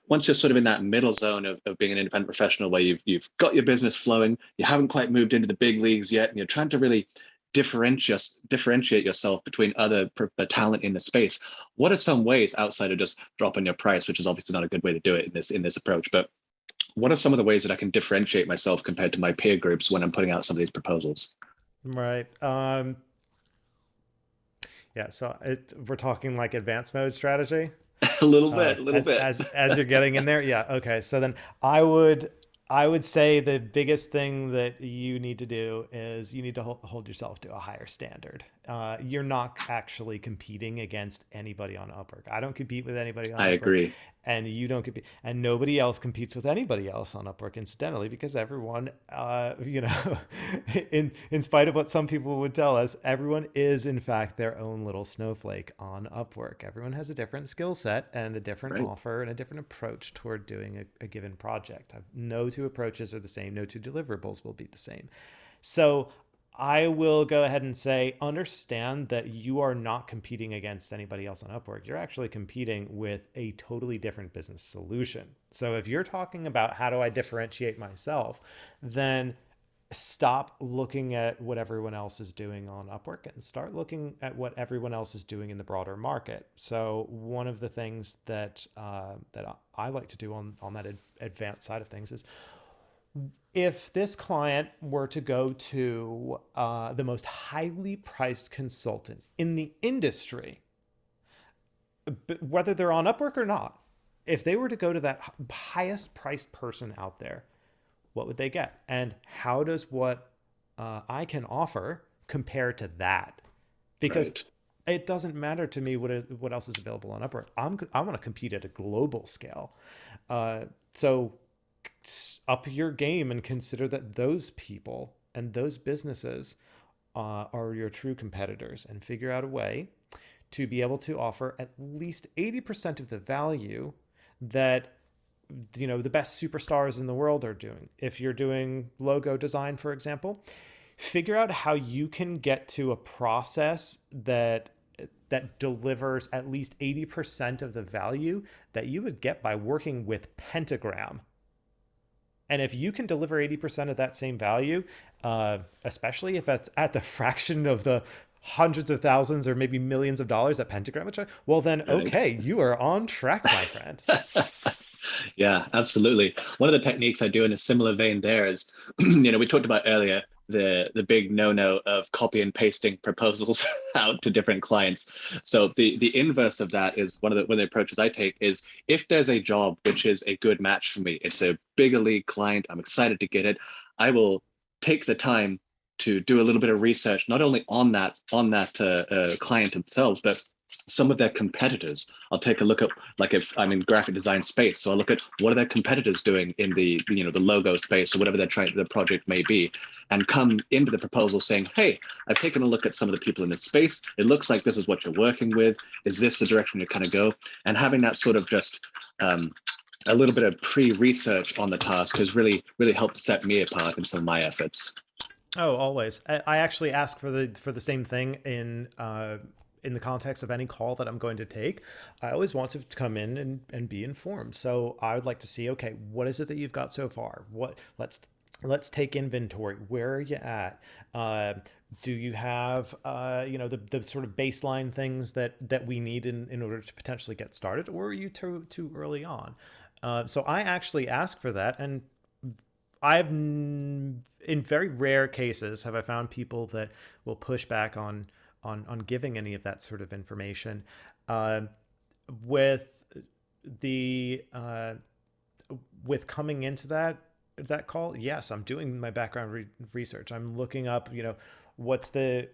once you're sort of in that middle zone of being an independent professional, where you've got your business flowing, you haven't quite moved into the big leagues yet, and you're trying to really differentiate yourself between other talent in the space. What are some ways outside of just dropping your price, which is obviously not a good way to do it in this approach, but what are some of the ways that I can differentiate myself compared to my peer groups when I'm putting out some of these proposals? Right. Yeah. So we're talking like advanced mode strategy. A little bit, a little As bit. you're getting in there, yeah. Okay. So then I would say the biggest thing that you need to do is you need to hold yourself to a higher standard. You're not actually competing against anybody on Upwork. I don't compete with anybody on I Upwork, agree. and you don't compete, and nobody else competes with anybody else on Upwork. Incidentally, because everyone, in spite of what some people would tell us, everyone is in fact their own little snowflake on Upwork. Everyone has a different skill set and a different Right. offer and a different approach toward doing a given project. No two approaches are the same. No two deliverables will be the same. So I will go ahead and say, understand that you are not competing against anybody else on Upwork. You're actually competing with a totally different business solution. So if you're talking about how do I differentiate myself, then stop looking at what everyone else is doing on Upwork and start looking at what everyone else is doing in the broader market. So one of the things that I like to do on that advanced side of things is, If this client were to go to the most highly priced consultant in the industry, whether they're on Upwork or not, if they were to go to that highest priced person out there, what would they get? And how does what I can offer compare to that? Because Right. it doesn't matter to me what else is available on Upwork. I want to compete at a global scale. So up your game and consider that those people and those businesses are your true competitors, and figure out a way to be able to offer at least 80% of the value that the best superstars in the world are doing. If you're doing logo design, for example, figure out how you can get to a process that delivers at least 80% of the value that you would get by working with Pentagram. And if you can deliver 80% of that same value, especially if that's at the fraction of the hundreds of thousands or maybe millions of dollars that Pentagram would charge, well, then, Right. okay, you are on track, my friend. Yeah, absolutely. One of the techniques I do in a similar vein there is, we talked about earlier the big no-no of copy and pasting proposals out to different clients. So the inverse of that is one of the approaches I take is, if there's a job which is a good match for me, it's a bigger league client, I'm excited to get it, I will take the time to do a little bit of research, not only on that client themselves, but some of their competitors. I'll take a look at, like, if I'm in graphic design space, so I'll look at what are their competitors doing in the logo space or whatever the project may be, and come into the proposal saying, hey, I've taken a look at some of the people in this space. It looks like this is what you're working with. Is this the direction you kind of go? And having that sort of just a little bit of pre-research on the task has really helped set me apart in some of my efforts. Oh, always. I actually ask for the same thing in the context of any call that I'm going to take. I always want to come in and be informed. So I would like to see, okay, what is it that you've got so far? Let's take inventory. Where are you at? Do you have the sort of baseline things that we need in order to potentially get started, or are you too early on? So I actually ask for that, and in very rare cases have I found people that will push back on giving any of that sort of information. Uh, with the with coming into that call, yes, I'm doing my background research. I'm looking up, what's the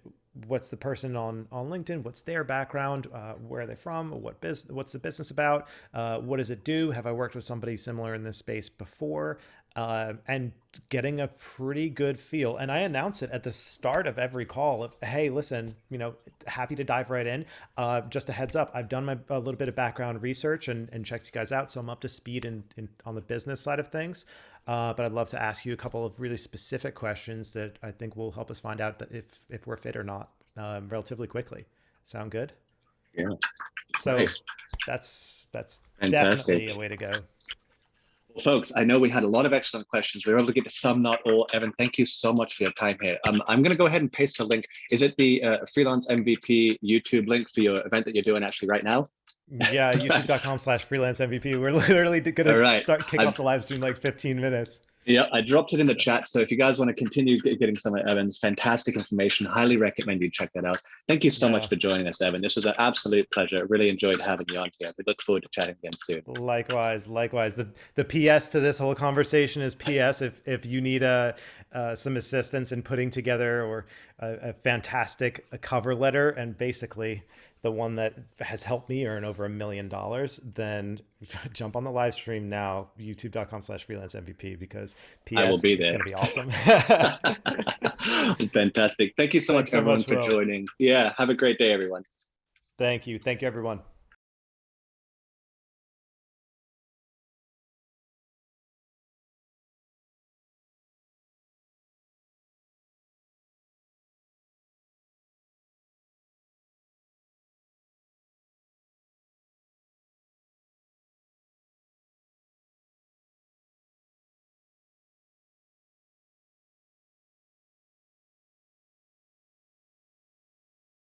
person on LinkedIn, what's their background, where are they from, what's the business about, what does it do, have I worked with somebody similar in this space before, and getting a pretty good feel. And I announce it at the start of every call of, hey, listen, happy to dive right in. Just a heads up, I've done a little bit of background research and checked you guys out, so I'm up to speed on the business side of things. But I'd love to ask you a couple of really specific questions that I think will help us find out that if we're fit or not, relatively quickly. Sound good? Yeah, So nice. that's definitely Fantastic. a way to go. Well, folks, I know we had a lot of excellent questions. We were able to get to some, not all. Evan, thank you so much for your time here. I'm going to go ahead and paste the link. Is it the Freelance MVP YouTube link for your event that you're doing actually right now? Yeah, youtube.com/freelance MVP. We're literally All gonna right. kick I off the live stream like 15 minutes. Yeah, I dropped it in the chat. So if you guys want to continue getting some of Evan's fantastic information, highly recommend you check that out. Thank you so much No, for joining us, Evan. This was an absolute pleasure. Really enjoyed having you on here. We look forward to chatting again soon. likewise. The PS to this whole conversation is PS. If you need some assistance in putting together or a fantastic cover letter, and basically the one that has helped me earn over $1 million, then jump on the live stream now, youtube.com/freelance MVP, because I will PS, be it's there. going to be awesome. Fantastic. Thank you so much, Thanks so everyone, much, for Will. joining. Yeah, have a great day, everyone. Thank you, everyone.